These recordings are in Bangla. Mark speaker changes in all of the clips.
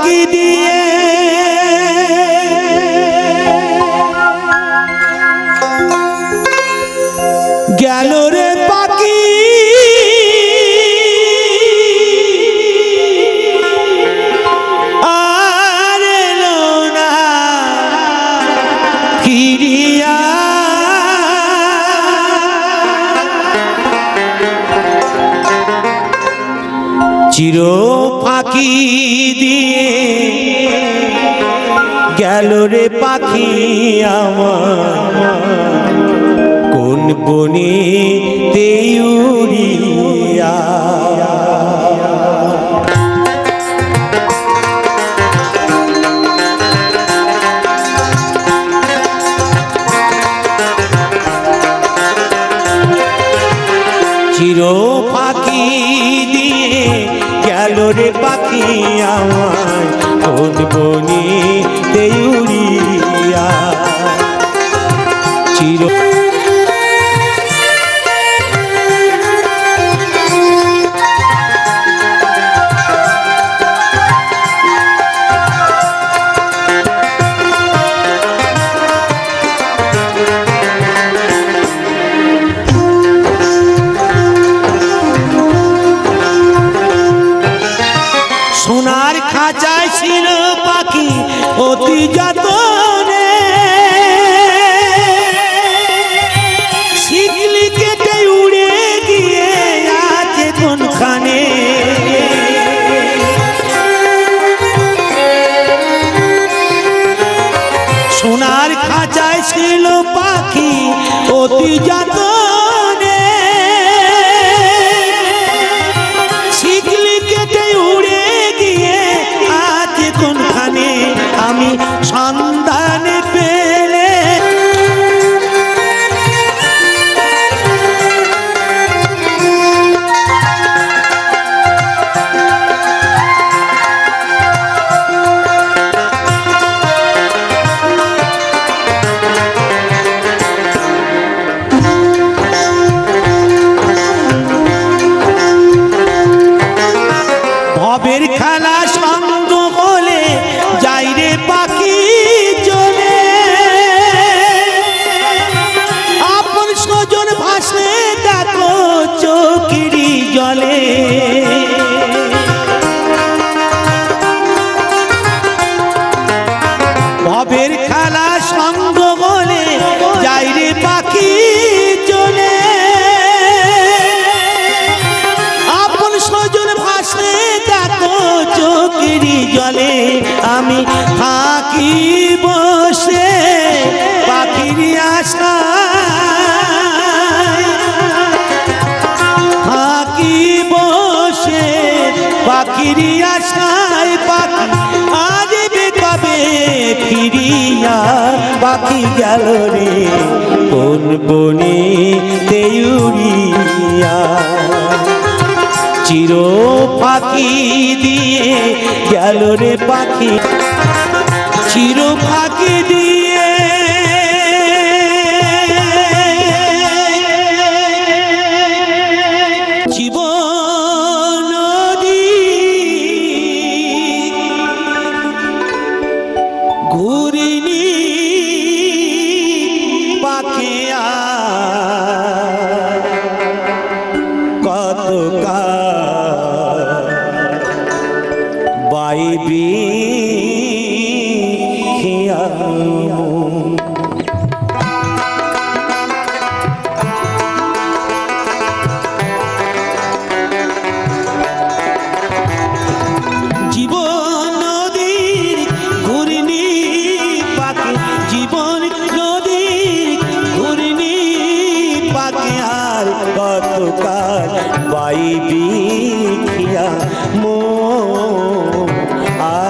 Speaker 1: পাখি দিয়ে গেল রে পাখি আর এলো না ফিরিয়া চির ফাঁকি দিয়ে গেল রে পাখি আমার কোন বনে উড়িয়া চির ফাঁকি দিয়ে গেল রে পাখি আমার কোন বনে উড়িয়া চির সোনার খাঁচায় ছিল পাখি অতি যতনে শিকলি কেটে উড়ে গিয়ে আছে কোনখানে সোনার খাঁচায় ছিল পাখি অতি যতনে শিকলি কেটে উড়ে কোনখানে আমি সন্ধান পেলে ভবের খেলা সঙ্গ হলে যাই রে পাখি চলে আপন স্বজন ভাসে দেখো চোখেরই জলে ভবের খেলা সঙ্গ হলে যাই রে পাখি চলে আপন স্বজন ভাসে দেখো চোখেরই জলে আমি থাকি বসে পাখির আশায় থাকি বসে পাখির আশায় পাখি আসবে কবে ফিরিয়া পাখি গেল রে কোন বনে উড়িয়া চির ফাঁকি দিয়ে গেল রে পাখি চির ফাঁকি দিয়ে জীবন নদী ঘুরিনি পাখিয়া কত বাইবি জীবন নদীর ঘূর্ণি পাখি জীবন নদীর ঘূর্ণি পাখি আর কতকাল বাইবি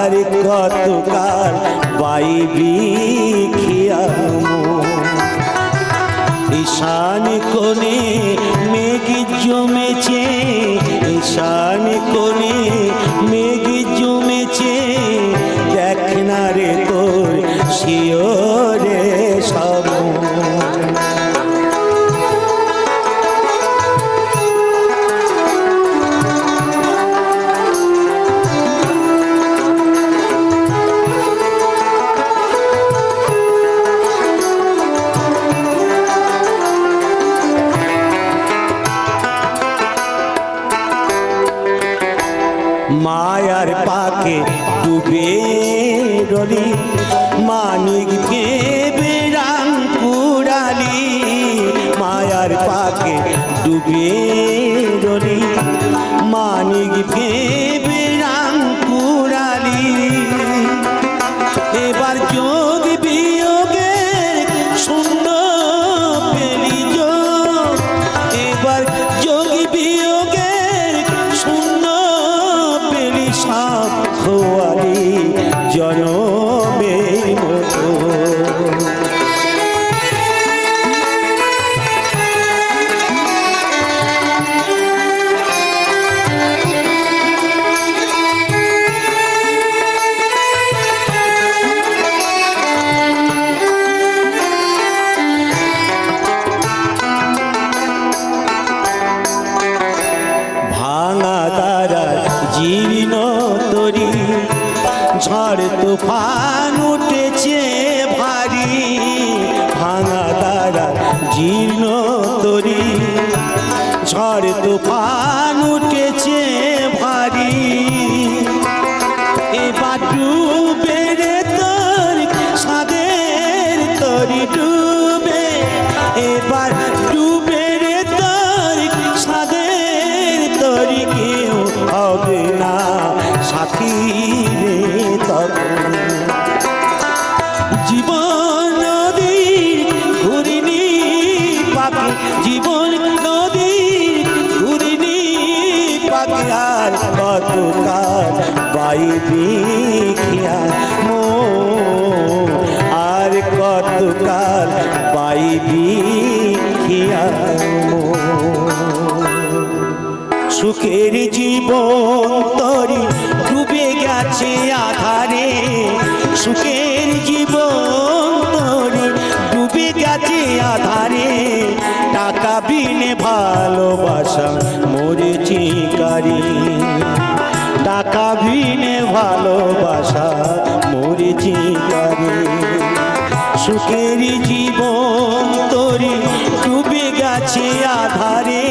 Speaker 1: আর কতকাল বাইবি ঈশান কোণে মেঘ জমেছে ঈশান কোণে মেঘ জমেছে দেখ না রে তোর শিওরে সব ডুবে রলি মানিক ভেবে রাং কুড়ালি মায়ার পাকে ডুবে রলি মানিক ভেবে রাং কুড়ালি এবার যোগ বিয়োগে শূন্য পেলি যোগ এবার যোগ বিয়োগে শূন্য পেলি সাপ খোয়ালি জনমের মতো জীর্ণ তরি ঝড় তুফান উঠেছে ভারী ভাঙা দ্বারা জীর্ণ তরি ঝড় তুফান উঠেছে ভারী এবার ডুবে রে তোর সাদের তরি ডুবে এবার ডুবে রে তোর সাদের তরি কেউ হবে না সাথী রে তখন জীবন নদীর ঘুরিনি পাখি জীবন নদীর ঘুরিনি পাখি আর কতকাল বাইবি খিয়া মো আর কতকাল বাইবি খিয়া মো সুখের জীবন তরি ডুবে গেছে আধারে সুখের জীবন তরি ডুবে গেছে আধারে টাকা বিনে ভালোবাসা মরেছি কারি টাকা বিনে ভালোবাসা মরেছি কারি সুখের জীবন তরি ডুবে গেছে আধারে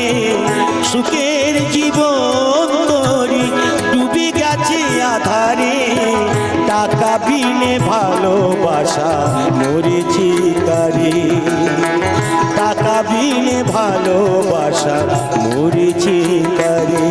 Speaker 1: সুখের জীবন তরি ডুবে গেছে আধারে টাকা বিনে ভালোবাসা মরেছি কারে টাকা বিনে ভালোবাসা মরেছি কারে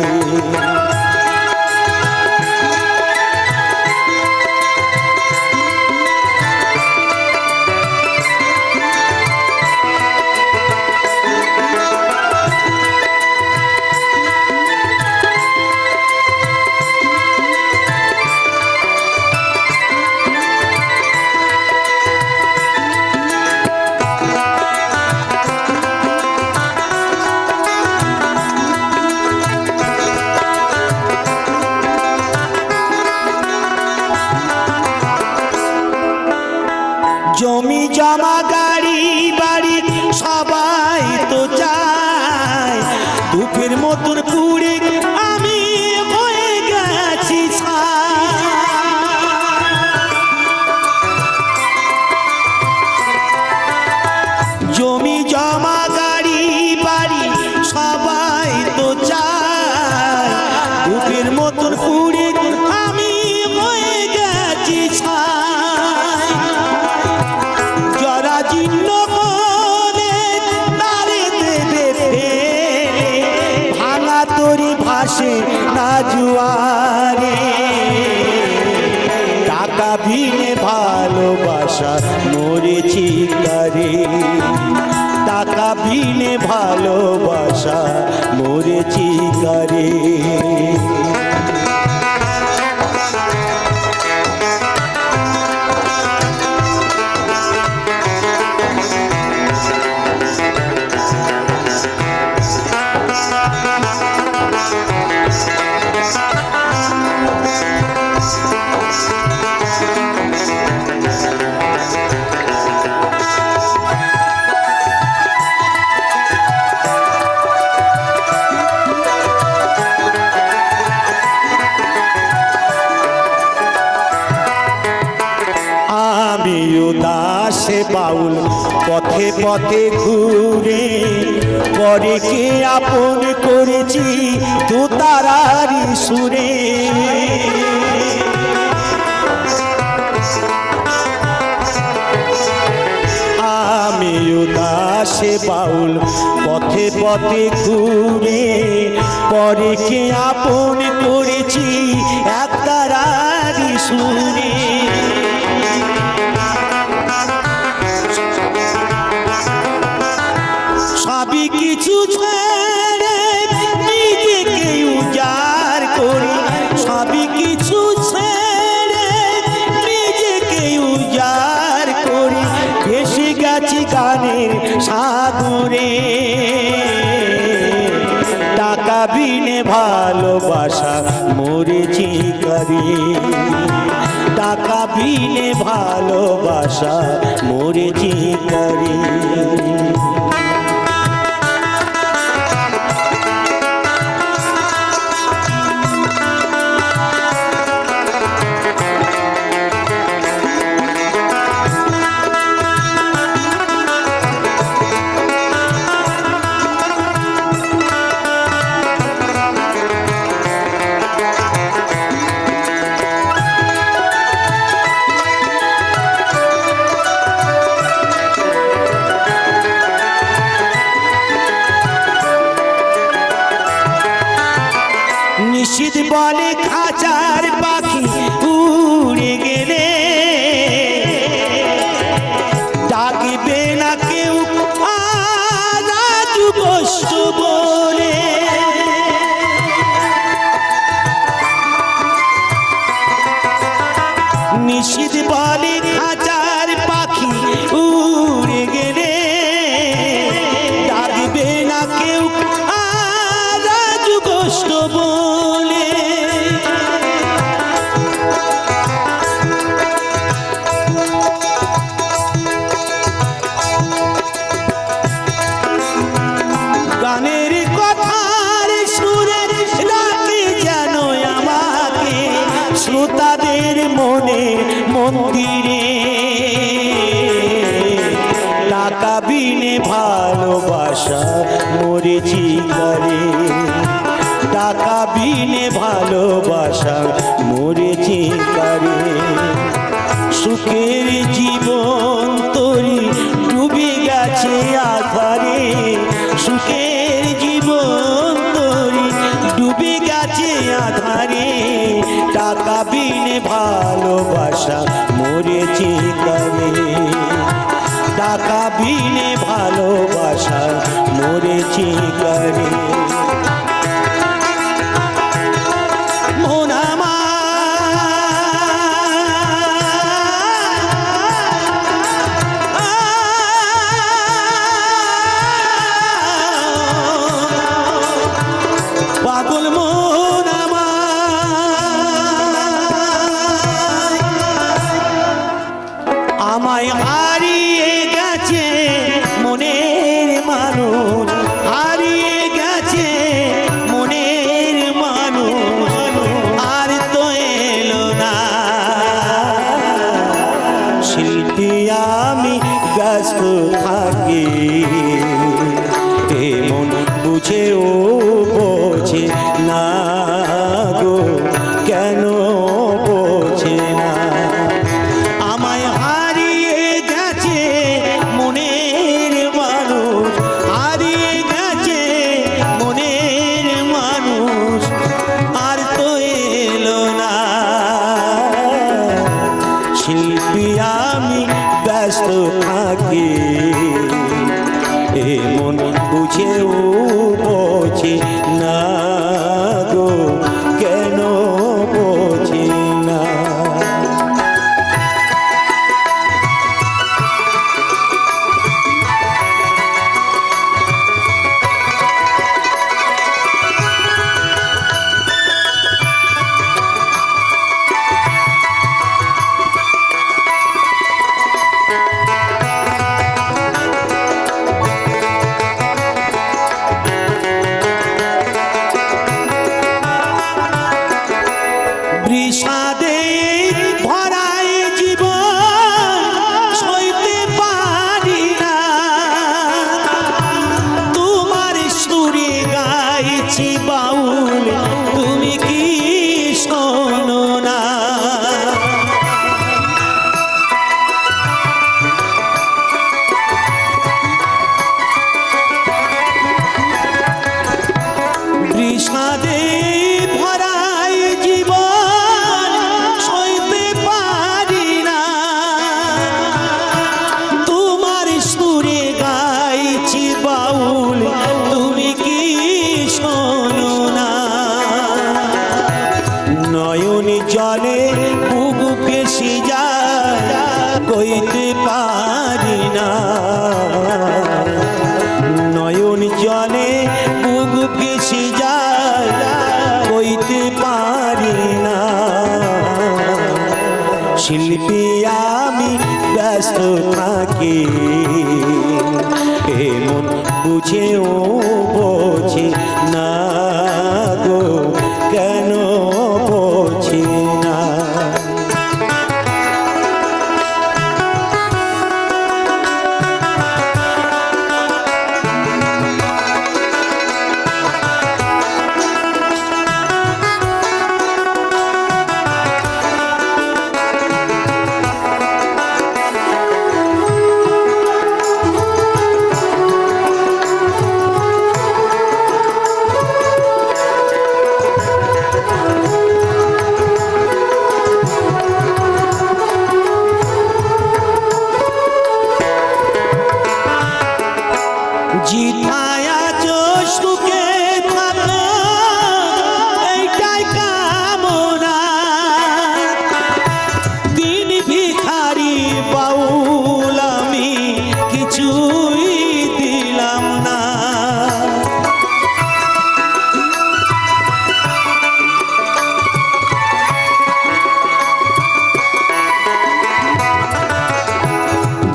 Speaker 1: জমি জমা গাড়ি বাড়ি সবাই তো চায় দুঃখের মতন পুড়ে আমি হয়ে গেছি জমি জমা গাড়ি বাড়ি সবাই তো চায় দুঃখের মতন পুড়ে আমি হয়ে গেছি ভাসে না জুয়ারে টাকা বিনে ভালোবাসা মরেছি কারে টাকা বিনে ভালোবাসা মরেছি কারে দাসে বাউল পথে পথে ঘুরে পরে কে আপন করেছি দু তারারি সুরে বাউল পথে পথে ঘুরে পরেকে আপন করেছি এক তারারি সুরে। সবই কিছু ছেড়ে নিজেকে উজাড় করি, সবই কিছু ছেড়ে নিজেকে উজাড় করি, ভেসে গেছি গানের সাগরে। টাকা বিনে ভালোবাসা মরেছি করে, টাকা বিনে ভালোবাসা মরেছি করে। নিশীথ বলে খাঁচার পাখি উড়ে গেলে ডাকবে না কেউ রাজু গোষ্ঠ বলে। নিশীথ বলে খাঁচার পাখি উড়ে গেলে ডাকবে না কেউ রাজু গোষ্ঠ বলে। গানের কথার সুরে রাখে যেন আমাকে শ্রোতাদের মনে মন্দিরে। টাকা বিনে ভালোবাসা মরেছি করে, টাকা বিনে ভালোবাসা মরেছি করে। সুখের জীবন তরি ডুবে গেছে আধারে, সুখের জীবন তরি ডুবে গেছে আধারে। টাকা বিনে ভালোবাসা মরেছি করে, টাকা বিনে ভালোবাসা মরেছি করে। পাগল মন আমায় হারিয়ে গেছে মনের মানুষ, হারিয়ে গেছে মনের মানুষ, আর তো এলো না। শিল্পী আমি ব্যস্ত থাকি, মন বুঝেও বোঝে না গো, কেন বোঝে না। আমায় হারিয়ে গেছে মনের মানুষ, হারিয়ে গেছে মনের মানুষ, আর তো এলো না। শিল্পী আমি ব্যস্ত থাকি, মন বুঝেও বোঝে না গো, কেন বোঝে না। শিল্পী আমি ব্যস্ত থাকি এমন বুঝেও বোঝে না গো কেন বোঝে না জিথায়া সুখে থাকো এইটাই কামনা দিন ভিখারি বাউল আমি কিছুই দিলাম না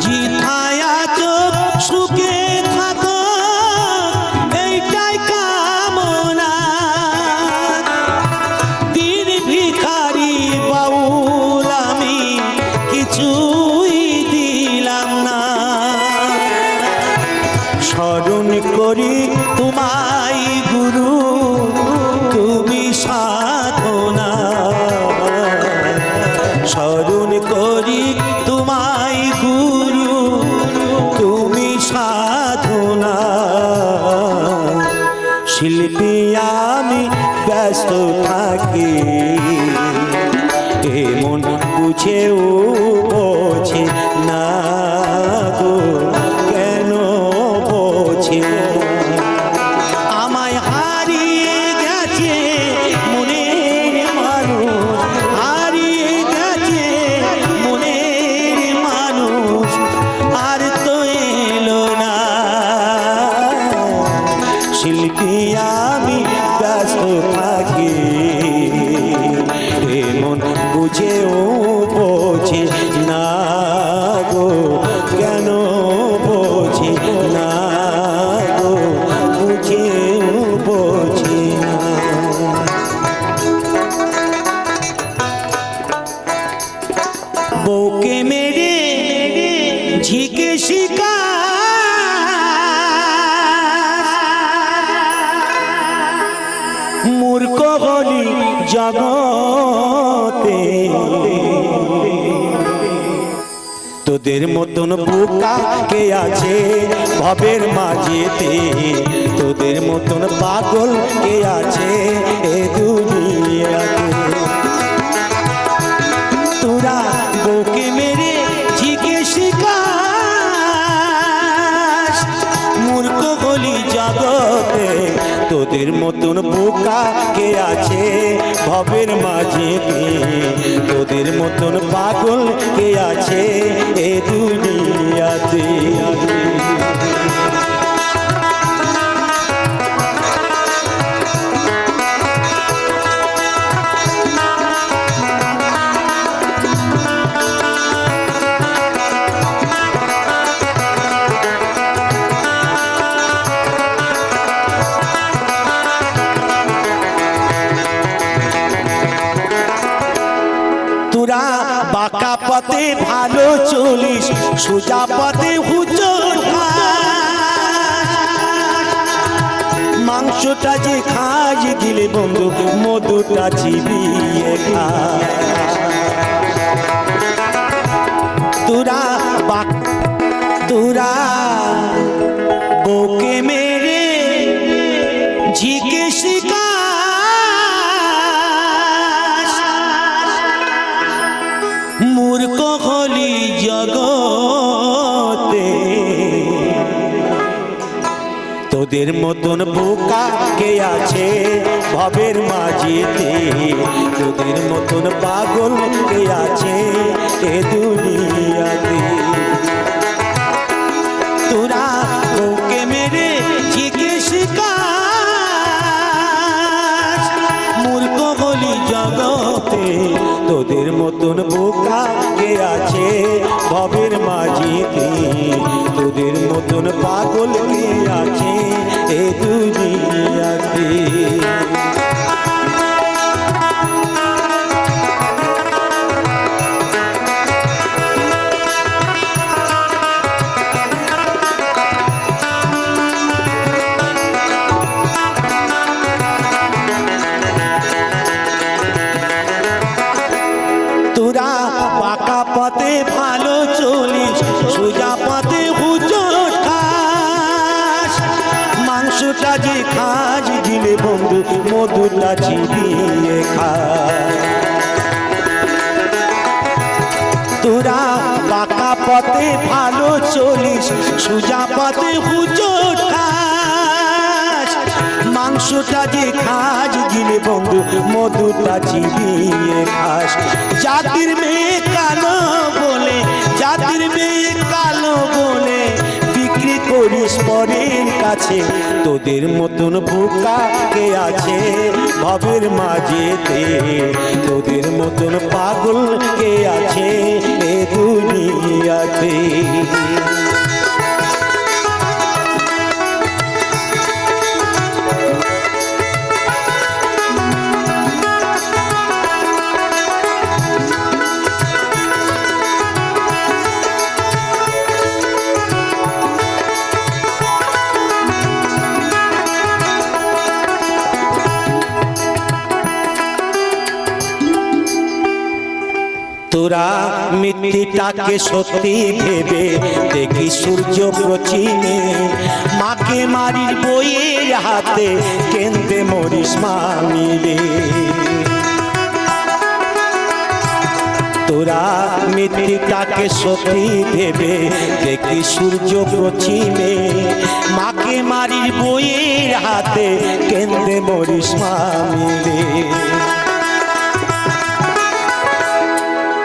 Speaker 1: জিথায়া সুখে স্মরণ করি তোমায় গুরু তুমি সাধনা স্মরণ করি তোমায় গুরু তুমি সাধনা শিল্পী আমি ব্যস্ত থাকি এমন বুঝেও বোঝে না গো কেন বোঝে আমায় হারিয়ে গেছে মনের মানুষ হারিয়ে গেছে মনের মানুষ আর তো এলো না শিল্পী আমি ব্যস্ত থাকি এমন বুঝেও বোঝে না গো কেন বোঝে না গো বুঝেও বোঝে না বউকে মেরে ঝিকে শিকা মূর্খ হলি জগতে তোদের মতন বোকা কে আছে ভবের মাঝেতে তোদের মতন পাগল কে আছে এ দুনিয়াতে তোরা বউকে মেরে ঝিকে শিখাস মূর্খ হলি জগতে তোদের মতন বোকা কে আছে ভবের মাঝেতে তোদের মতন পাগল কে আছে এ দুনিয়াতে তোরা বাঁকা পথে ভালো চলিস সোজা পথে হুজুর মাংসটা যে খাস দিলে বন্ধু মধুটা চিবিয়ে খা তোরা বউকে মেরে ঝিকে শিকা মূর্খ হলি জগতে তোদের মতন বোকা কে আছে ভবের মাঝেতে তোদের মতন পাগল কে আছে এ দুনিয়াতে তোরা বউকে মেরে জিজ্ঞেস মূর্খ হলি জগতে তোদের মতন বোকা কে আছে ভবের মাঝেতে, তোদের মতন পাগল কে আছে এ দুনিয়াতে। তোরা পাকা পথে ভালো চলিস, সোজা পথে হুজট খাস। মাংসটা যে খাস দিলে বন্ধু মধুটা চিবিয়ে খাস। তোরা পাকা পথে ভালো চলিস, সোজা পথে হুজট খাস। মাংসটা যে খাস দিলে বন্ধু মধুটা চিবিয়ে খাস। জাতির মেয়ে কালো বলে, জাতির মেয়ে কালো বলে বিক্রি করিস পরের কাছে, তোদের মতন বোকা কে আছে ভবের মাঝেতে, তোদের মতন পাগল কে আছে এ দুনিয়াতে। তোরা মিথ্যাটাকে সত্যি ভেবে দেখি সূর্য পশ্চিমে, মাকে মারির বইয়ের হাতে কেন্দ্রে মরিস মামিরে। তোরা মিথ্যাটাকে সত্যি ভেবে দেখি সূর্য পশ্চিমে, মাকে মারির বইয়ের হাতে কেন্দ্রে মরিস মামিরে।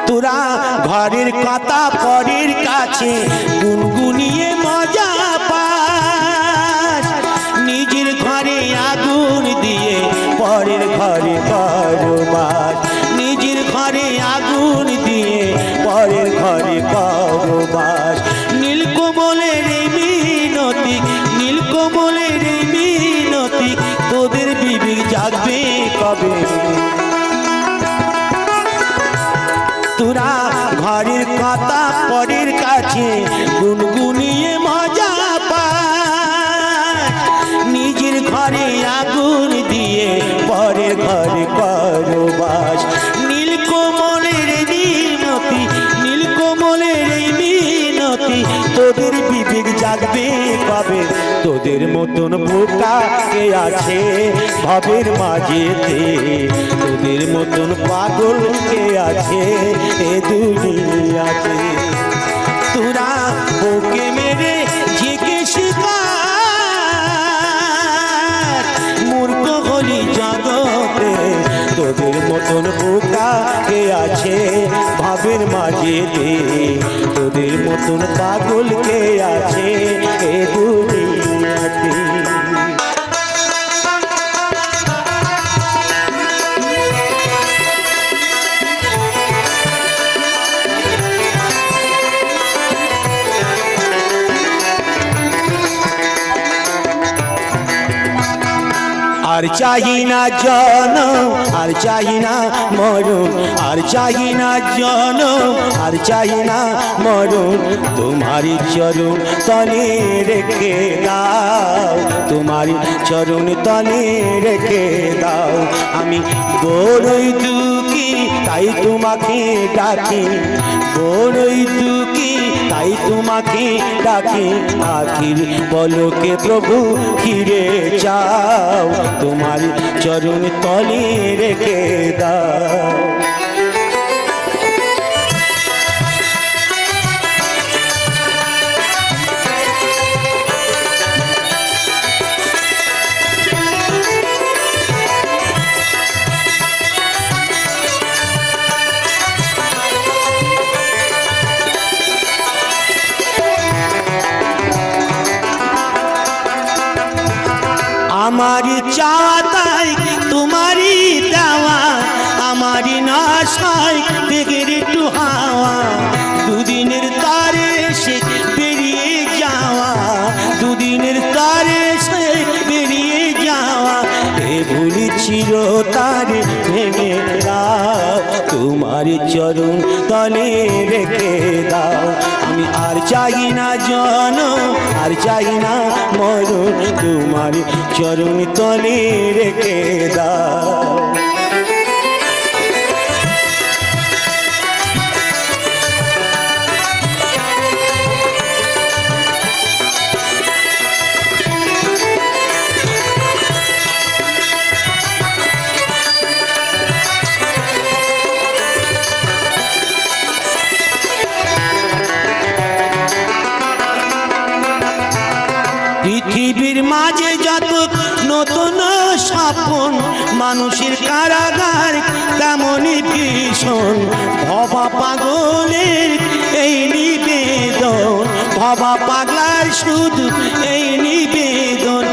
Speaker 1: তোরা ঘরের কথা পরের কাছে গুনগুনিয়ে মজা পাস, নিজের ঘরে আগুন দিয়ে পরের ঘরে করবাস। নিজের ঘরে আগুন দিয়ে পরের ঘরে করবাস। নীলকমলের এই মিনতি, নীলকমলের এই মিনতি, তোদের বিবেক জাগবে কবে? তোরা ঘরের কথা পরের কাছে গুনগুনিয়ে মজা পাস, নিজের ঘরে আগুন দিয়ে পরের ঘরে করবাস। নীলকমলের মিনতি, নীলকমলের মিনতি, তোদের বিবেক জাগবে কবে? তোদের মতন বোকা কে আছে ভবের মাঝেতে, তোদের মতন পাগল কে আছে এ দুনিয়াতে। তোরা বুকে মেরে ঝেঁকে শিকার, মূর্খ হলি জগতে, তোদের মতন বোকা কে আছে ভবের মাঝেতে, তোদের মতন পাগল কে আছে এ দুনিয়াতে। আর চাহি না জনম, আর চাহি না মরণ, আর চাহি না জনম, আর চাহি না মরণ, তোমারি চরণ তলে রেখে দাও, তোমারি চরণ তলে রেখে দাও। আমি বড়ই দুঃখী তাই তোমাকে ডাকি, বড়ই দুঃখী তাই তোমাকে ডাকি। আখির পলকে প্রভু ফিরে যাও, তোমার চরণ তলে রেখে দাও। আমারি চাওয়া তাই তোমারই দেওয়া, আমারি নাশায় দেখের একটু হাওয়া, দুদিনের তারে সে বেরিয়ে যাওয়া, দুদিনের তারে সে বেরিয়ে যাওয়া, এ ভুলি ছিল তারে ভেঙে দাও, তোমার চরণ তলে রেখে দাও। আমি আর চাই না জনম, আর চাই না মরণ, তোমার চরণ তলে রেখে দাও। পৃথিবীর মাঝে যত নতুন স্বপ্ন, মানুষের কারাগার তেমনই ভীষণ, ভবা পাগলের এই নিবেদন, ভবা পাগলার শুধু এই নিবেদন,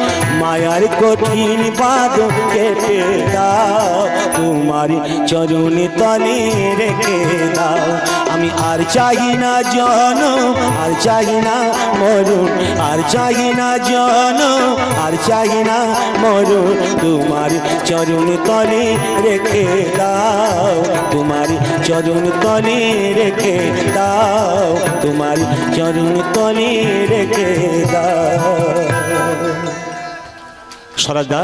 Speaker 1: মায়ার কঠিন বাঁধন কেটে দাও, তোমার চরণে তলে রেখে দাও। আমি আর চাই না জনম, আর চাই না মরণ, আর চাই না জনম, আর চাই না মরণ, তোমার চরণ তলে রেখে দাও, তোমার চরণ তলে রেখে দাও, তোমার চরণ তলে রেখে দাও। সরাদা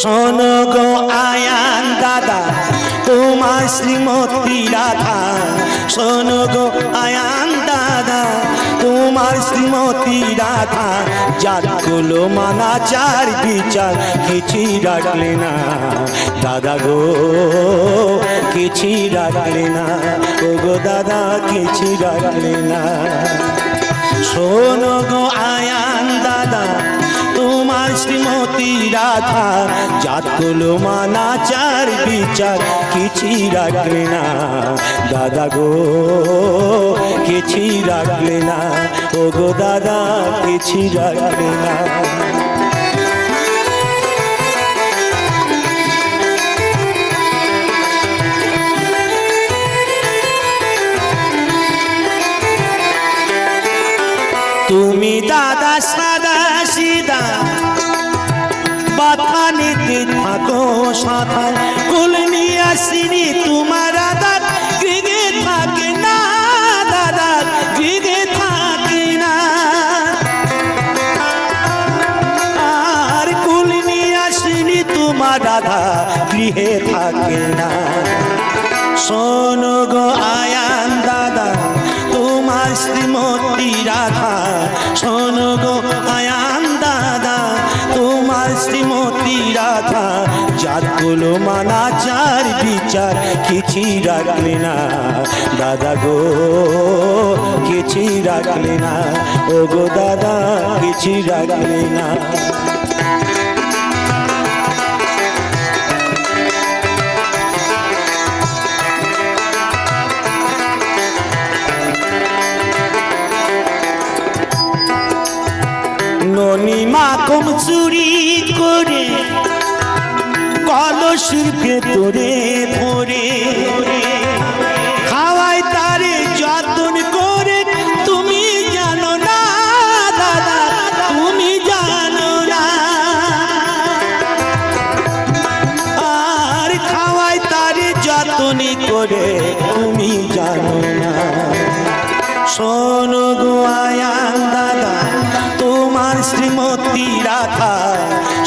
Speaker 1: শোনো গো আয়ান দাদা, তোমার শ্রীমতী রাধা, শোনো গো আয়ান দাদা, তোমার শ্রীমতী রাধা, জাতগুলো মানাচার বিচার কিছুই রাখলে না, দাদা গো কিছুই রাখলে না, ও গো দাদা কিছুই রাখলে না। শোনো গো আয়ান দাদা, তোমার শ্রীমতী রাধা, জাতগুলো মানাচার বিচার কিছুই রাখলে না, দাদা গো কিছুই রাখলে না, ও গো দাদা কিছুই রাখলে না। তুমি দাদা সাদা সিদা বাধা নিতে থাকো সাঁতার, কুল নিয়ে আসিনি তোমার আদার, গৃহে থাকে না দাদা, গৃহে থাকে না, আর কুল নিয়ে আসিনি তোমার আদা, গৃহে থাকে না। শোনো গো আয়ান দাদা, তোমার শ্রীমতী রাধা, শোনো গো আয়ান দাদা, তোমার শ্রীমতী রাধা, জাতগুলো মানাচার বিচার কিছুই রাখলে না, দাদা গো কিছুই রাখলে না, ও গো দাদা কিছুই রাখলে না। ননি মাখন চুরি করে কলসির ভেতরে ভরে, খাওয়াই তারে যত্ন করে, তুমি জানো না দাদা, তুমি জানো না, আর খাওয়াই তারে যত্ন করে, তুমি জানো না। শোনো গো আয়ান দাদা, তোমার শ্রীমতী রাধা,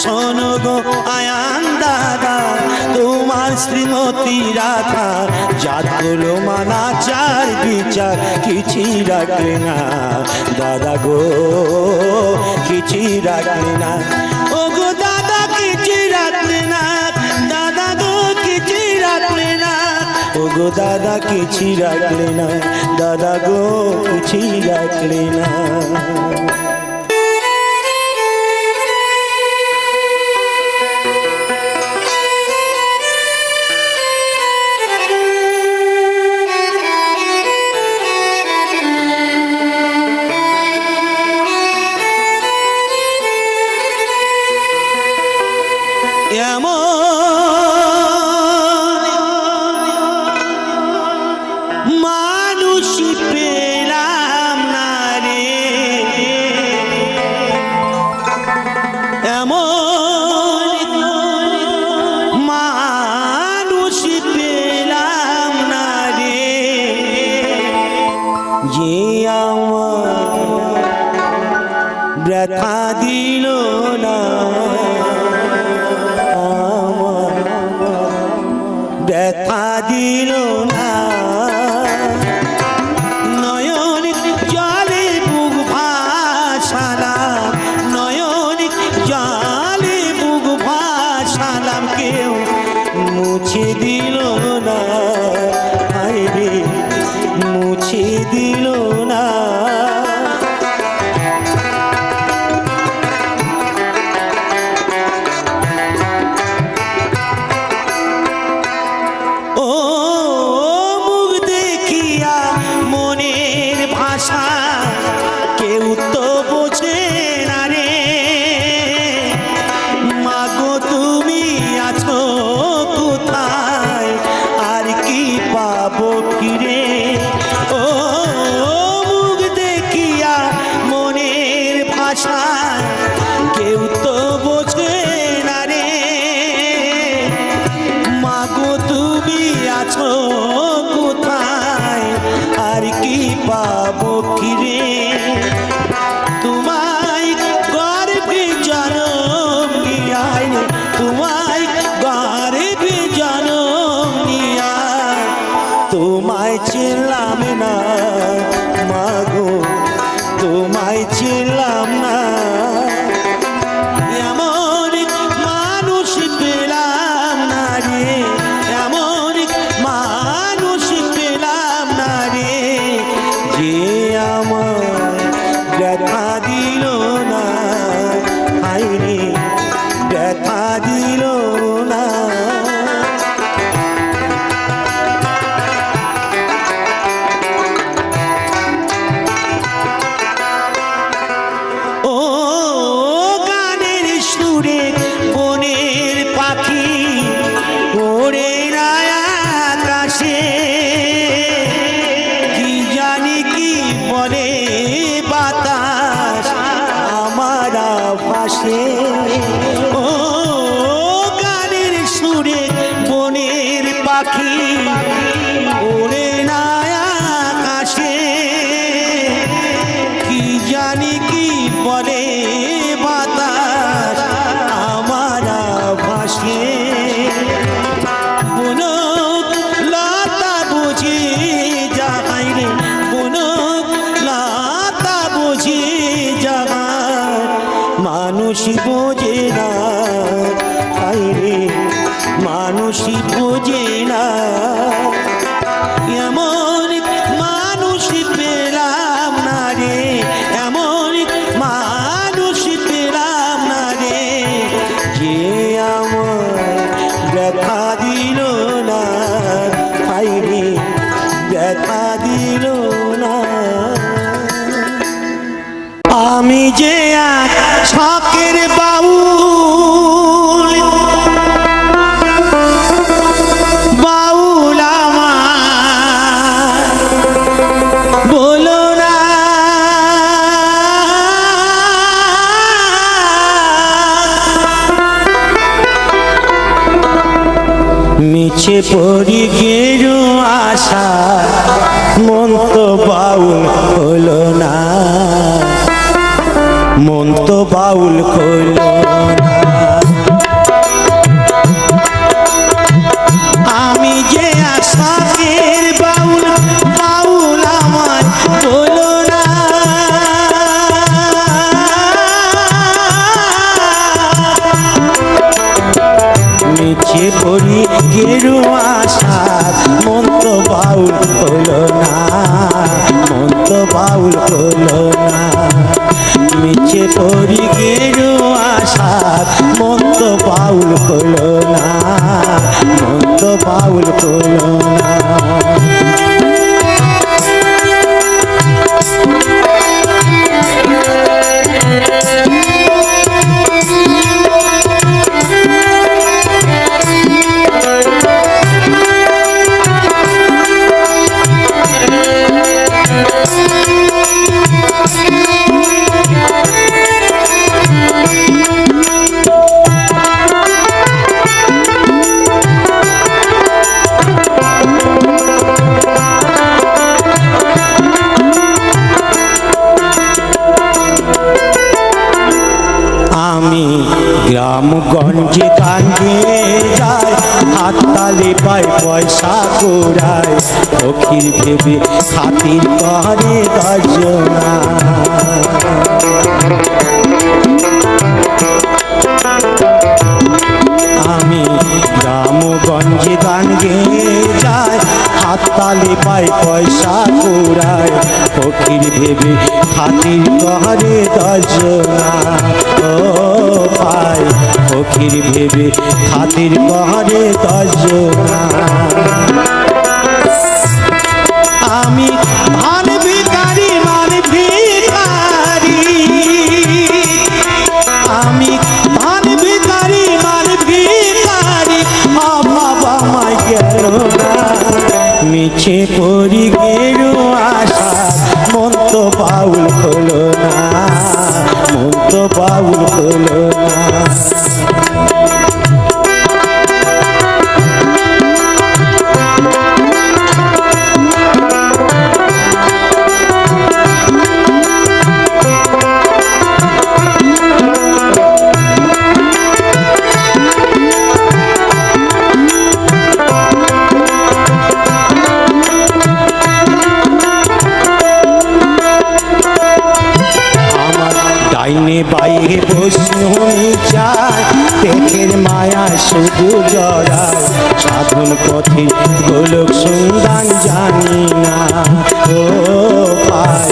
Speaker 1: শোনো গো আয়ান দাদা, তোমার শ্রীমতী রাধা, জাতগুলো মানাচার বিচার কিছুই রাখলে না, দাদা গো কিছুই রাখলে না, ও গো দাদা কিছুই রাখলে না, দাদা গো কিছুই রাখলে না, ও গো দাদা কিছুই রাখলে না, দাদা গো কিছুই রাখলে না। ব্যথা দিল না আমার, ব্যথা দিল না নয়ন জলে বুক ভাসালাম, নয়ন জলে বুক ভাসালাম, কেউ মুছে দিল না, হায় রে মুছে দিল না। ও মুখ দেখিয়া মনের ভাষা কেউ তো বোঝে না রে, মাগো তুমি আছো কোথায় আর কি পাবো ফিরে। ও মুখ দেখিয়া মনের ভাষা কেউ তো বোঝে না রে, মাগো তুমি আছো কোথায় আর কি পাবো ফিরে। তোমায় গর্বে জনম নিয়ায়, তোমায় গর্বে জনম নিয়ায়, তোমায় চিনলাম না মাগো, তোমায় চিনলাম না। এমন মানুষ পেলাম না রে, এমন মানুষ পেলাম না রে, যে আমার ব্যথা দিল না, হায় রে ব্যথা দিল না। ও গানের সুরে বনের পাখি ওরে না আকাশে, কি জানি কি বলে বাতাস আমার পাশে। ও গানের সুরে বনের পাখি ওরে না আকাশে, কি জানি কি বলে বাতাস আমার ভাসে। বনক লতা বুঝি যাই রে, বনক লতা বুঝি যাই, মানুষ বোঝে না, হায় রে মানুষ বোঝে না। এমন মানুষ পেলাম না রে, এমন মানুষ পেলাম না রে, যে আমার ব্যথা দিল না, হায় রে ব্যথা দিল না। আমি যে এক শখের বাউল, বাউল আমার বলো না মিছে পড়ি গেরু আশা, মন তো বাউল হলো না, মন তো বাউল হলো না। আমি যে আশাকের বাউল, বাউল আমার হলো না। মিছে পড়ি গেরু আশা, মন তো বাউল হলো না, মন তো বাউল হলো না। মিছে পড়ি গেরু আশা, গ্রামগঞ্জে কান্দে যায়, হাততালি পায় পয়সা কুড়ায়, ফকির ভেবে খাতির করে দশজনা। আমি গ্রামগঞ্জে গান গেয়ে যাই, হাততালি পাই পয়সা কুড়ায়, ফকির ভেবে খাতির করে দশজনা। ও পাই ফকির ভেবে খাতির করে দশজনা। আমি মান ভিখারি, মান ভিখারি, আমি মান ভিখারি, মান ভিখারি, অভাব আমায় গেল না। মিছে পড়ি গেল আশা, মন তো বাউল হলো না, মন তো বাউল হলো না। ডাইনে বাইরে বৈষ্ণবী যায়, পেটের মায়া শুধু জড়ায়, সাধন পথে গোলক সন্ধান জানি না। ও পায়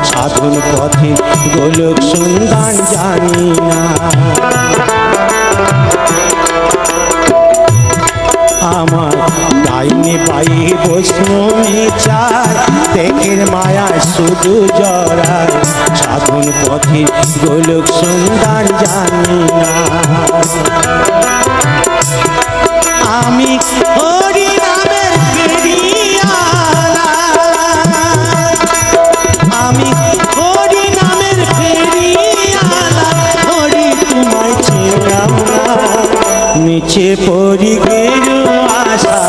Speaker 1: সাধন পথে গোলক সন্ধান জানি না। আমার ডাইনে বাইরে বৈষ্ণবী চায়, পেটের মায়া শুধু জড়ায়, সাধন পথে গোলক সন্ধান জানি না। আমি হরি নামের ফেরিওয়ালা, আমি হরি নামের ফেরিওয়ালা, হরি তোমায় ছিলাম না। নিচে পড়ি গেল আশা,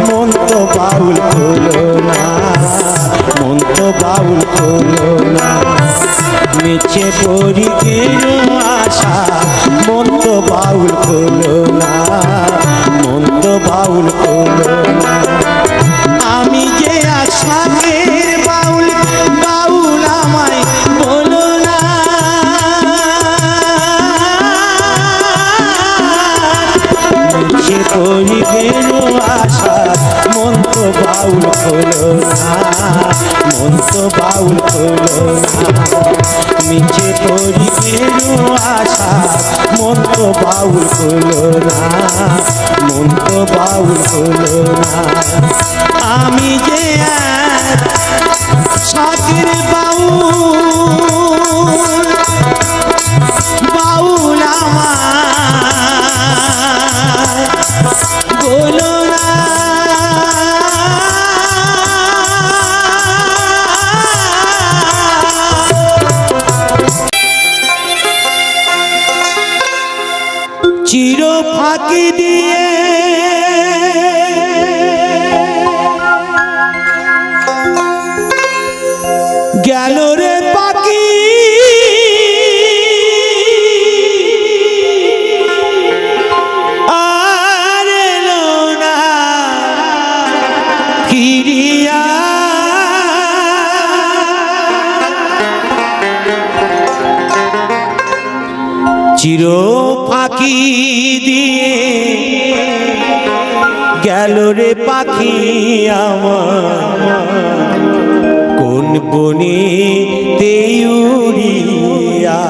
Speaker 1: মন তো বাউল হলো না, মন তো বাউল হলো না। নিচে পড়ি গেল আশা, মন তো বাউল হলো না, মন তো বাউল হলো না। আমি যে আশাকের বাউল, বাউল আমায় বলো না। নিচে পড়ি গেল আশা, মন তো বাউল হলো না, মন তো বাউল হলো না। নিচে পড়ি গেল আশা, মন তো বাউল হলো না, মন তো বাউল হলো না। আমি যে সাথের বাউল, বাউল আমায় বলো না। চির ফাঁকি দিয়ে গেল রে পাখি, আর এলো না ফিরিয়া। চির ফাঁকি দিয়ে গেল রে পাখি আমার, কোন বনে তেউরিয়া।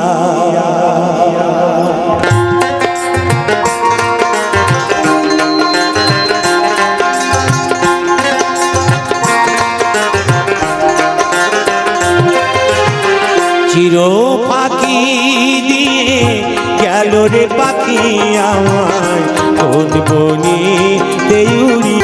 Speaker 1: চির ফাঁকি দিয়ে গেল রে পাখি আমায়, কোন বনে তেউরি।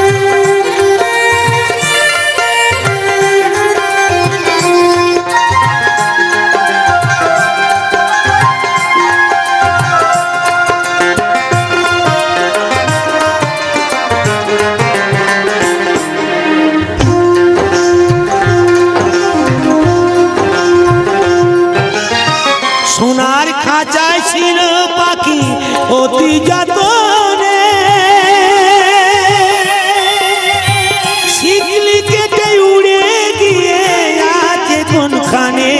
Speaker 1: সোনার সোনার খাঁচায় ছিল পাখি অতি যতনে, শিকলি কেটে উড়ে গিয়ে আছে কোনখানে।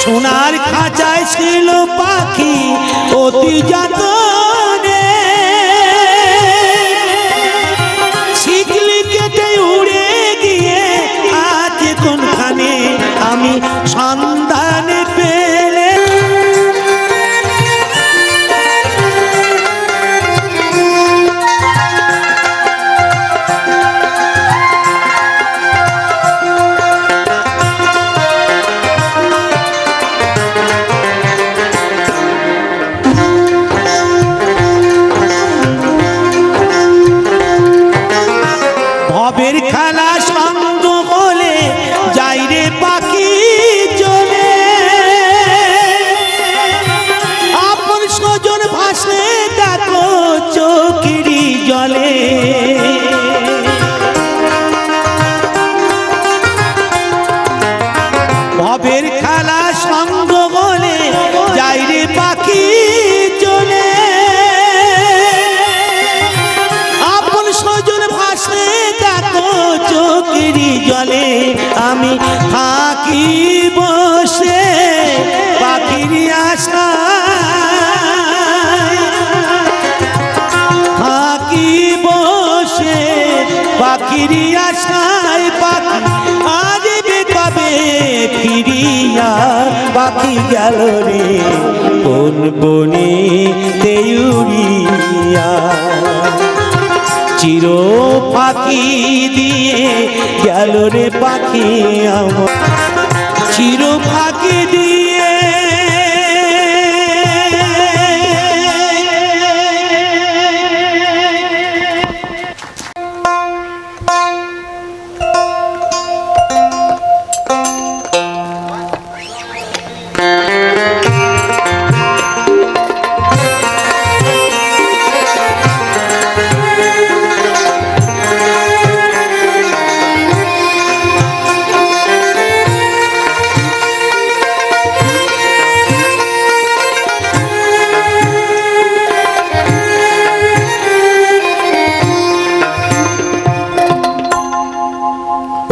Speaker 1: সোনার খাঁচায় ছিল পাখি অতি যতনে, শিকলি কেটে উড়ে গিয়ে আছে কোনখানে। আমি সন্ধান পেলে ভবের খেলা সঙ্গ বলে যাই রে পাখি চলে, আপন স্বজন ভাসে দেখো চোখেরই জলে। ভবের খেলা সঙ্গ বলে যাই রে পাখি চলে, আপন স্বজন ভাসে দেখো চোখেরই জলে। আমি থাকি বসে পাখির আশায়, থাকি বসে পাখির আশায়। পাখি আসবে কবে ফিরিয়া, পাখি গেল রে কোন বনে উড়িয়া। চির পাখি দিয়ে গেল রে পাখি আমার, চির পাখি দিয়ে।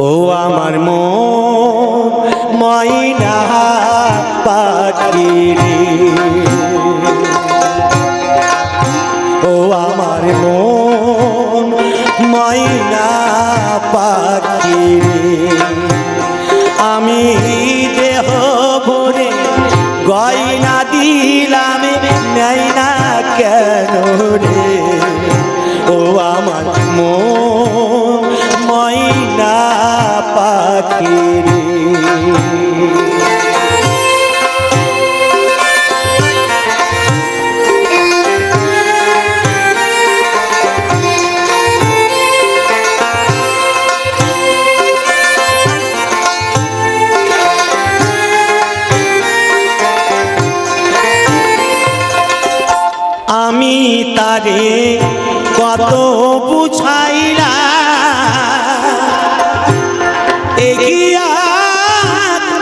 Speaker 1: ও আমার মন ময়না পাখি রে, ও আমার মন ময়না পাখি রে। আমি দেহ ভরে গয়না দিলাম নেই না কেন রে, ও আমার মন ময়না পাখি রে। আমি তারে কত বুঝাইলাম, এগিয়া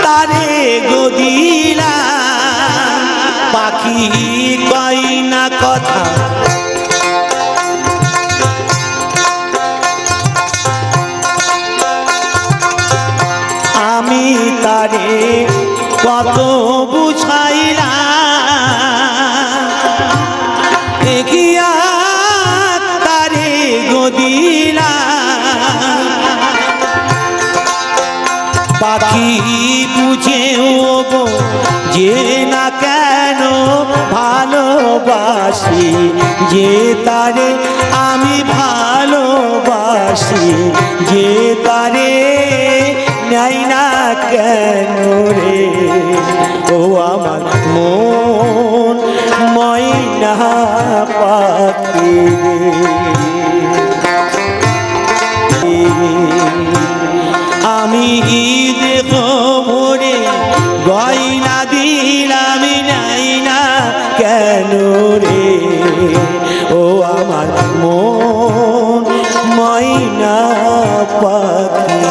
Speaker 1: তারে গদিলাম। পাখি কই না কথা, আমি তারে কত বুঝাইলাম, এগিয়া তারে গদিলাম। পাখি বুঝেও গো যে না কেন ভালোবাসি, যে তারে আমি ভালোবাসি, যে তারে নেই না কেন রে, ও আমার মন ময়না পাখি রে। আমি দেহ ভরে গয়না দিলাম নাই না কেন রে, ও আমার মন ময়না পাখি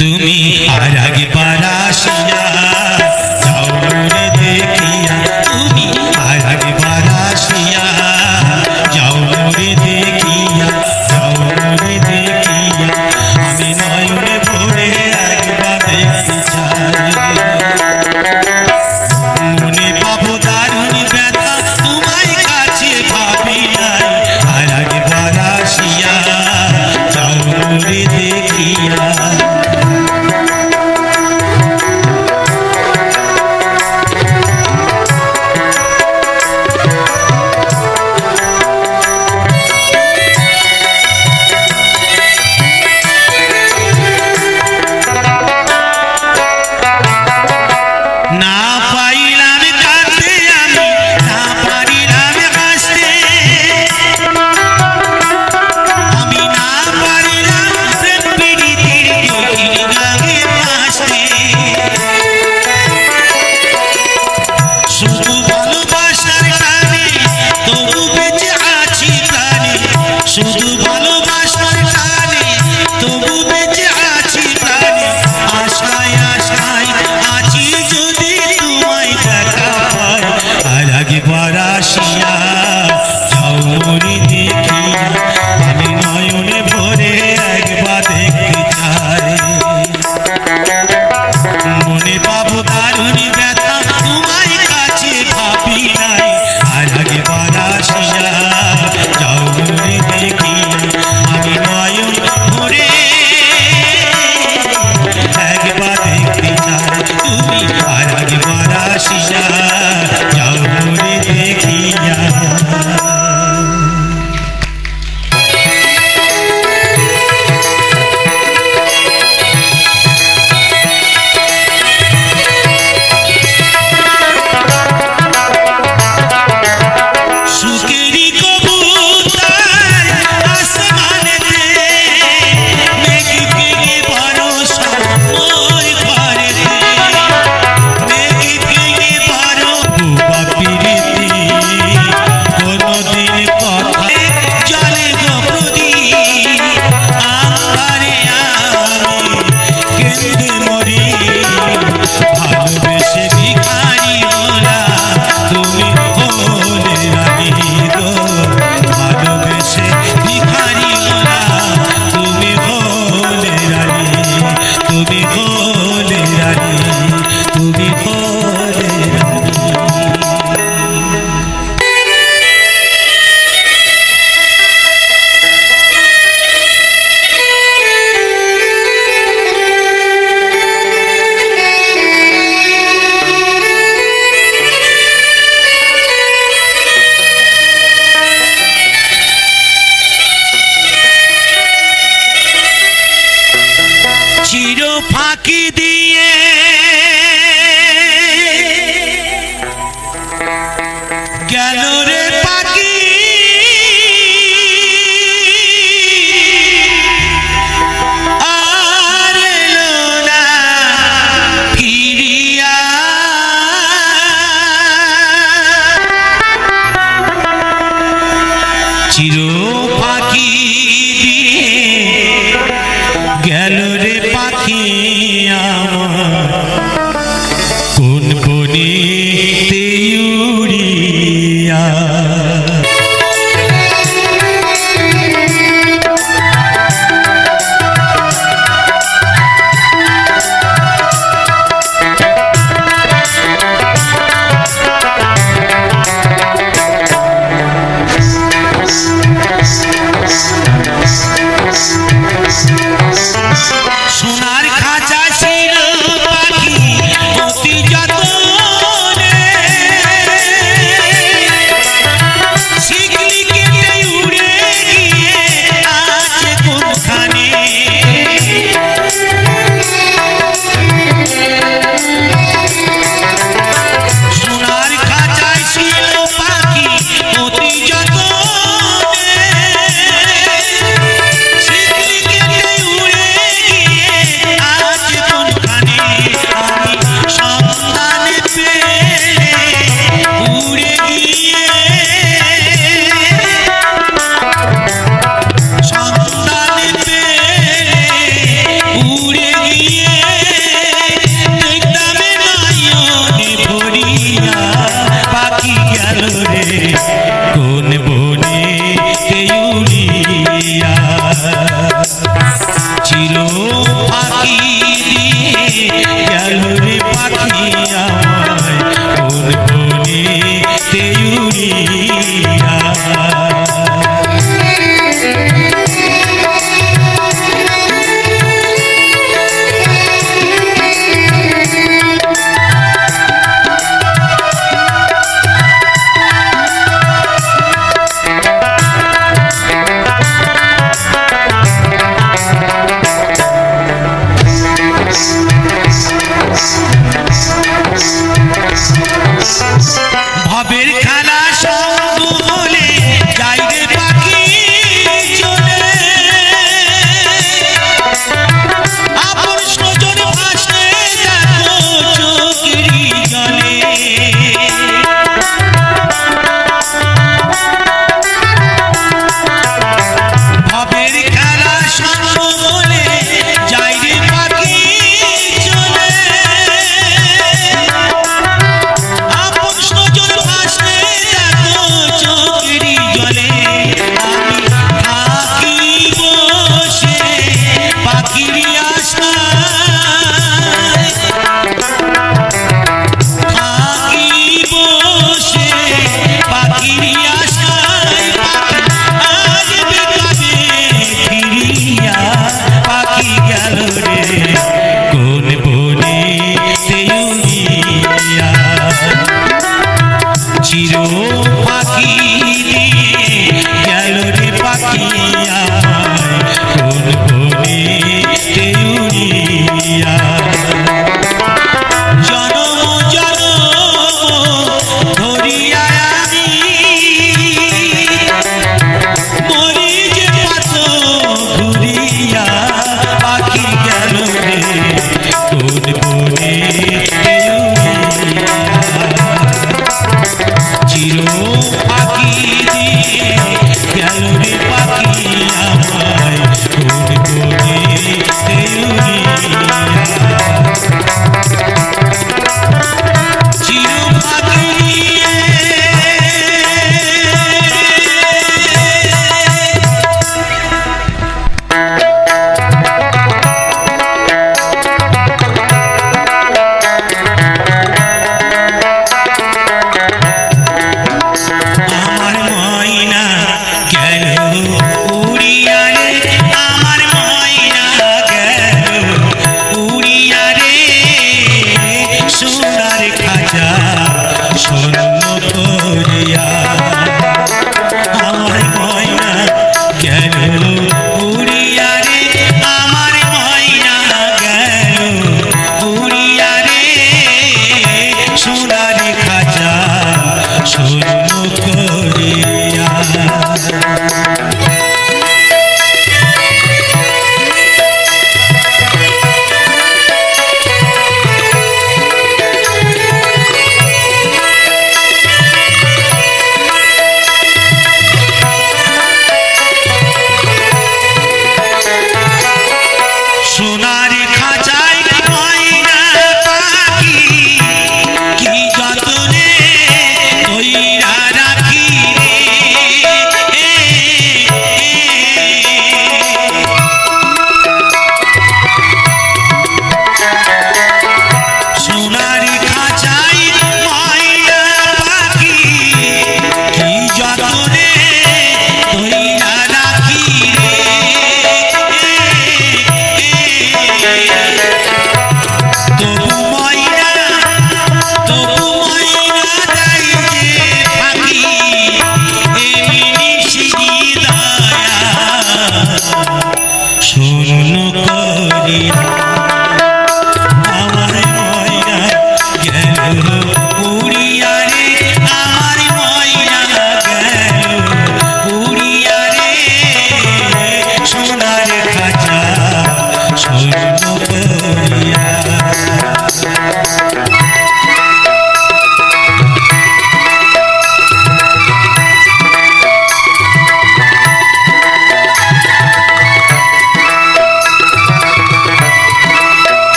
Speaker 1: তুমি আর একবার আসিয়া যাও মোরে দেখিয়া, তুমি আর একবার আসিয়া যাও মোরে দেখিয়া, যাও মোরে দেখিয়া, আমি নয়নে ভরে একবার দেখতে চাই। মনে পাবো দারুণ ব্যথা তোমায় কাছে ভাবি নাই, আর একবার আসিয়া যাও মোরে দেখিয়া। শুধু ভালোবাসার টানে তবু বেঁচে আছি প্রাণে, আশায় আশায় আছি যদি তোমায় দেখা পাই, আর একবার আসিয়া যাও মোরে দেখিয়া, আমি নয়নে ভরে একবার দেখতে চাই। মনে পাবো দারুণ ব্যথা তোমায় কাছে ভাবি নাই, আর একবার আসিয়া যাও মোরে দেখিয়া, আমি নয়ন ভরে একবার দেখতে চাই। তুমি আর একবার আসিয়া যাও মোরে দেখিয়া। সুখেরই কবুতর আসমানেতে, মেঘ ভেঙে ভরসা মোর ঘরেতে, মেঘ ভেঙে ভরসা প্রীতি, কোনদিন কথা জলে গো প্রদীপ, আন্ধারে আমি কেঁদে মরি, ভালোবেসে ভিখারি হলাম তুমি হলে রানী গো, ভালোবেসে ভিখারি হলাম তুমি হলে রানী, তুমি হলে রানী, তুমি হলে রানী। চির ফাঁকি দিয়ে গেল রে পাখি, আর এলো না ফিরিয়া, চির ফাঁকি দিয়ে গেল রে পাখি আমার, কোন বনেতে উড়িয়া।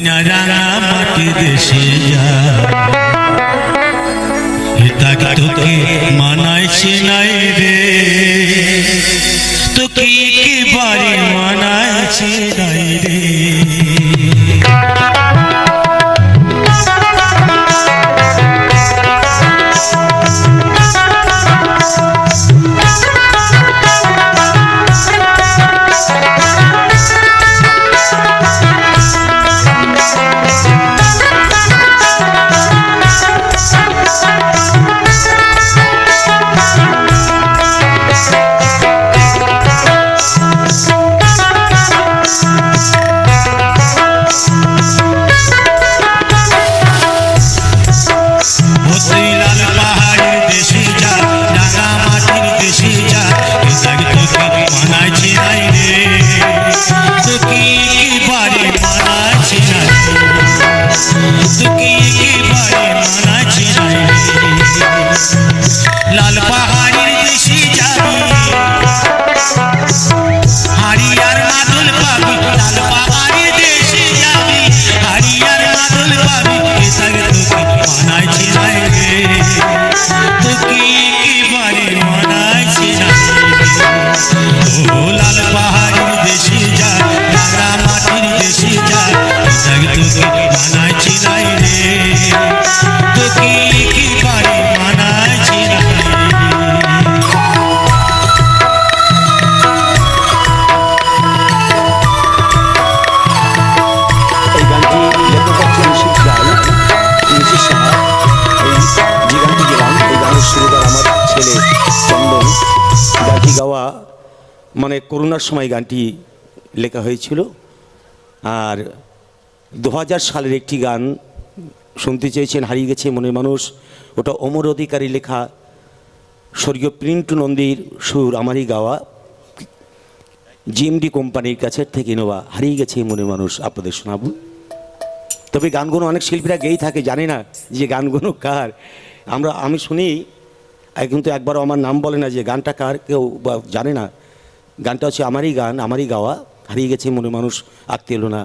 Speaker 1: ময়না রাঙা মাটি দেশে যা তাকে তোকে মানাইছে নাই রে, তোকে একেবারে মানাইছে নাই রে। লাল পাহাড়ের দেশে যাবি হারিয়ার মাদল পাবি, লাল পাহাড়ের দেশে যাবি হারিয়ার মাদল পাবি, তোকে মানাইছে নাই রে, তোকে একেবারে মানাইছে নাই রে। ও লাল পাহাড়ের দেশে যা, রাঙা মাটির দেশে যা, তোকে মানাইছে নাই রে, তোকে একেবারে মানাইছে নাই। গানটি গাওয়া মানে করোনার সময় গানটি লেখা হয়েছিল। আর 2000 সালের একটি গান শুনতে চেয়েছেন, হারিয়ে গেছে মনের মানুষ, ওটা অমর অধিকারী লেখা, স্বর্গীয় পিন্টু নন্দীর সুর, আমারই গাওয়া, জিএমডি কোম্পানির কাছের থেকে নেওয়া, হারিয়ে গেছে মনের মানুষ আপনাদের শোনাবো। তবে গানগুলো অনেক শিল্পীরা গেয়েই থাকে, জানে না যে গানগুলো কার। আমি শুনি, কিন্তু একবারও আমার নাম বলে না যে গানটা কার, কেউ জানে না। গানটা হচ্ছে আমারই গান, আমারই গাওয়া, হারিয়ে গেছে মনে মানুষ, আঁকতে এলো না,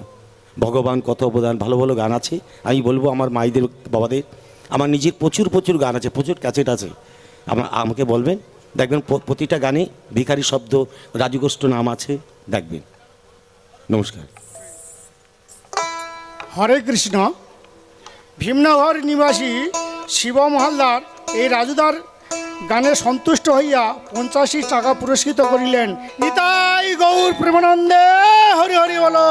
Speaker 1: ভগবান কত অবদান। ভালো ভালো গান আছে, আমি বলবো আমার মাইদের বাবাদের, আমার নিজের প্রচুর গান আছে, প্রচুর ক্যাসেট আছে, আমাকে বলবেন, দেখবেন প্রতিটা গানে ভিখারি শব্দ, রাজু গোষ্ঠ নাম আছে, দেখবেন। নমস্কার।
Speaker 2: হরে কৃষ্ণ। ভীমনগর নিবাসী শিবম হালদার এই রাজুদার গানে সন্তুষ্ট হইয়া 85 টাকা পুরস্কৃত করিলেন। নিতাই গৌর প্রেমানন্দে হরি হরি বলো।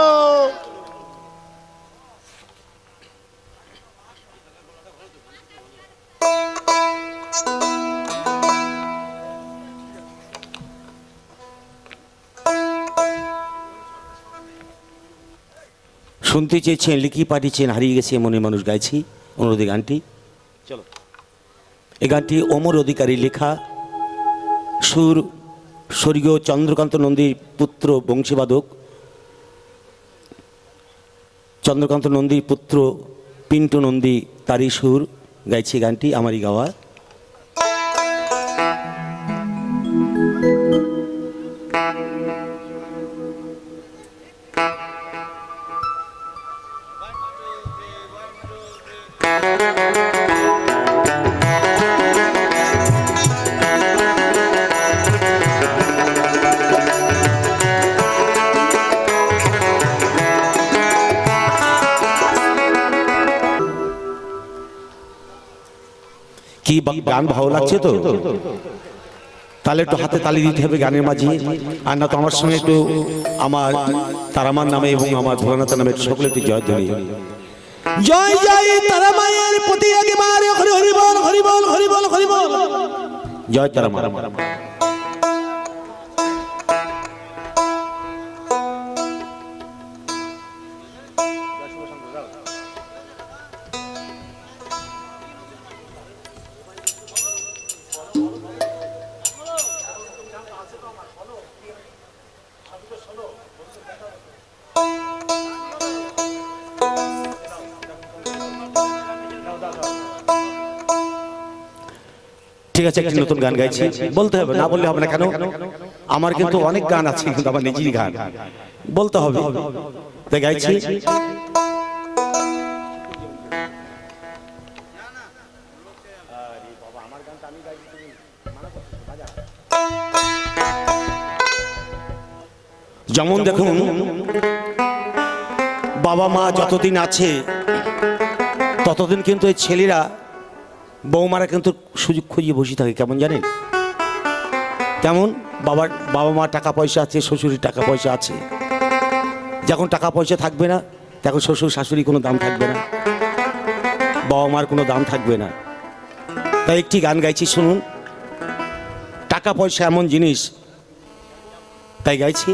Speaker 1: শুনতে চেয়েছেন, লিখি পাঠিয়েছেন, হারিয়ে গেছে মনে মানুষ, গাইছি অনুরোধে গানটি। চলো, এই গানটি অমর অধিকারী লেখা, সুর স্বর্গীয় চন্দ্রকান্ত নন্দীর পুত্র বংশীবাদক, চন্দ্রকান্ত নন্দীর পুত্র পিন্টু নন্দী, তারই সুর, গাইছে গানটি আমারই গাওয়া। কি গান ভালো লাগছে তো? তাহলে একটু হাতে তালি দিতে হবে গানের মাঝে, আর না তো আমার সঙ্গে একটু আমার তারামার নামে এবং আমার ভোলানাথ নামে সকলে একটু জয় ধ্বনি। জয় জয় তারামায়ের প্রতি একেবারে হরি হরি বল, হরি বল, হরি বল, হরি বল, জয় তারামা। ঠিক আছে, একটি নতুন গান গাইছি, বলতে হবে, না বললে হবে না। কেন? আমার কিন্তু অনেক গান আছে, কিন্তু আমার নিজেরই গান, বলতে হবে, তাই গাইছি। যেমন দেখুন, বাবা মা যতদিন আছে ততদিন কিন্তু এই ছেলেরা বৌমারা কিন্তু সুযোগ খুঁজিয়ে বসে থাকে। কেমন জানেন? কেমন? বাবা মা টাকা পয়সা আছে, শ্বশুরের টাকা পয়সা আছে। যখন টাকা পয়সা থাকবে না, তখন শ্বশুর শাশুড়ি কোনো দাম থাকবে না, বাবা মার কোনো দাম থাকবে না। তাই একটি গান গাইছি, শুনুন। টাকা পয়সা এমন জিনিস, তাই গাইছি।